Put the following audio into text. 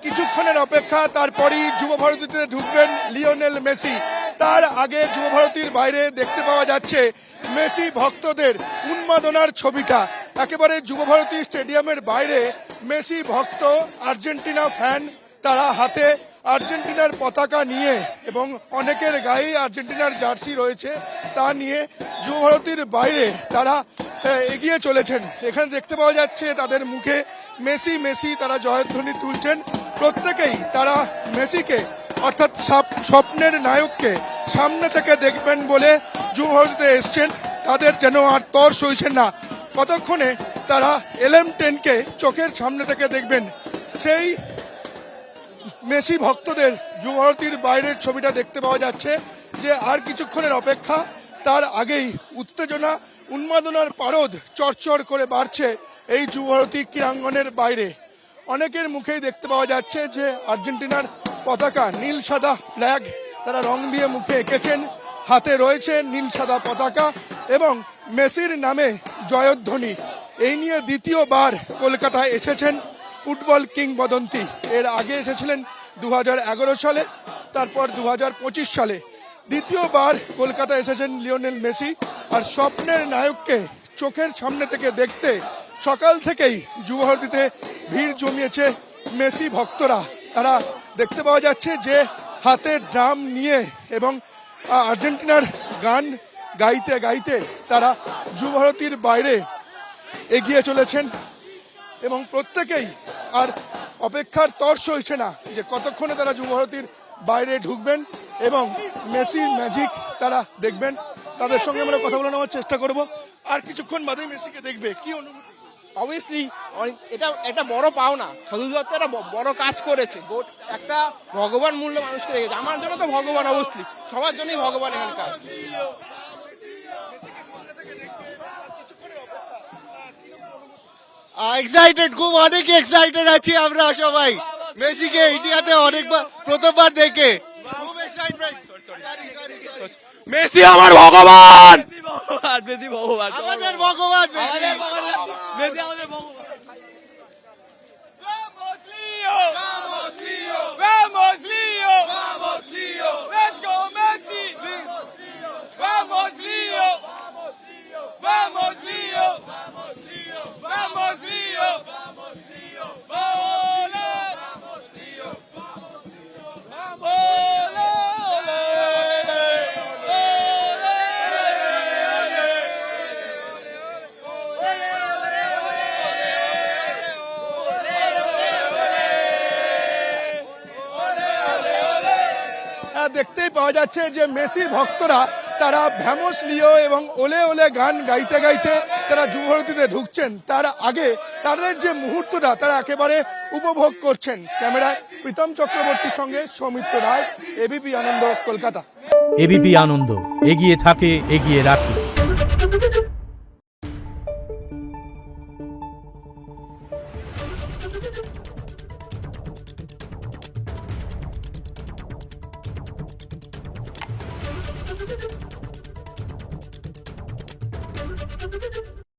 কিছুক্ষণের অপেক্ষা, তারপরই যুব ভারতীতে ঢুকবেন লিওনেল মেসি। তার আগে যুব ভারতীর বাইরে দেখতে পাওয়া যাচ্ছে মেসি ভক্তদের উন্মাদনার ছবিটা। একেবারে যুব ভারতী স্টেডিয়ামের বাইরে মেসি ভক্ত, আর্জেন্টিনা ফ্যান, তারা হাতে আর্জেন্টিনার পতাকা নিয়ে এবং অনেকের গায়ে আর্জেন্টিনার জার্সি রয়েছে তা নিয়ে যুব ভারতীর বাইরে তারা এগিয়ে চলেছেন। এখানে দেখতে পাওয়া যাচ্ছে তাদের মুখে মেসি মেসি, তারা জয়ধ্বনি তুলছেন। প্রত্যেকেই তারা মেসিকে অর্থাৎ স্বপ্নের নায়ককে সামনে থেকে দেখবেন বলে যুব ভারতীতে এসছেন। তাদের যেন আর তর সইছে না, কতক্ষণে তারা LM10কে চোখের সামনে থেকে দেখবেন। সেই মেসি ভক্তদের যুব ভারতীর বাইরের ছবিটা দেখতে পাওয়া যাচ্ছে যে আর কিছুক্ষণের অপেক্ষা, তার আগেই উত্তেজনা উন্মাদনার পারদ চরচর করে বাড়ছে এই যুব ভারতী ক্রীড়াঙ্গনের বাইরে। অনেকের মুখেই দেখতে পাওয়া যাচ্ছে যে আর্জেন্টিনার পতাকা, নীল সাদা ফ্ল্যাগ তারা রং দিয়ে মুখে এঁকেছেন, হাতে রয়েছে নীল সাদা পতাকা এবং মেসির নামে জয়ধ্বনি। এই নিয়ে দ্বিতীয়বার কলকাতায় এসেছেন ফুটবল কিংবদন্তি। এর আগে এসেছিলেন 2011 সালে, তারপর 2025 সালে। দ্বিতীয়বার কলকাতায় এসেছেন লিওনেল মেসি। আর স্বপ্নের নায়ককে চোখের সামনে থেকে দেখতে সকাল থেকেই যুব ভারতীতে ভিড় জমিয়েছে মেসি ভক্তরা। তারা দেখতে পাওয়া যাচ্ছে যে হাতে ড্রাম নিয়ে এবং আর্জেন্টিনার গান গাইতে গাইতে তারা যুব ভারতীর বাইরে এগিয়ে চলেছেন এবং প্রত্যেকেই আর অপেক্ষার তর সইছে না যে কতক্ষণে তারা যুব ভারতীর বাইরে ঢুকবেন এবং মেসির ম্যাজিক তারা দেখবেন। তাদের সঙ্গে আমরা কথা বলে নেওয়ার চেষ্টা করব। আর কিছুক্ষণ বাদে মেসিকে দেখবে, কি অনুভূতি? অবভিয়াসলি এটা একটা বড় পাওনা। সদুদত্ত একটা বড় কাজ করেছে, একটা ভগবান মূল্য মানুষকে রেখেছে। আমার জন্য তো ভগবান, অবশ্যই সবার জন্যই ভগবান এখানকার। এক্সাইটেড, খুব অনেক এক্সাইটেড আছি আমরা সবাই মেসিকে ইন্ডিয়াতে অনেকবার প্রথমবার দেখে। খুব এক্সাইটমেন্ট। মেসি আমার ভগবান, মেসি ভগবান, আমাদের ভগবান, মেসি আমাদের ভগবান। Vamos Leo! Vamos Leo! Vamos Leo! Let's go Messi! Vamos Leo! Vamos Leo! Vamos Leo! Vamos Leo! Vamos Leo! Vamos Leo! Ole! Vamos Leo! Vamos Leo! Ole! দেখতেই পাওয়া যাচ্ছে যে মেসি ভক্তরা তারা ভ্যামোস লিও এবং ওলে ওলে গান গাইতে গাইতে তারা যুব ভারতীতে ঢুকছেন। তার আগে তাদের যে মুহূর্তটা তারা একেবারে উপভোগ করছেন। ক্যামেরায় প্রীতম চক্রবর্তীর সঙ্গে সৌমিত্র রায়, এবিপি আনন্দ, কলকাতা। এবিপি আনন্দ, এগিয়ে থাকে, এগিয়ে রাখে।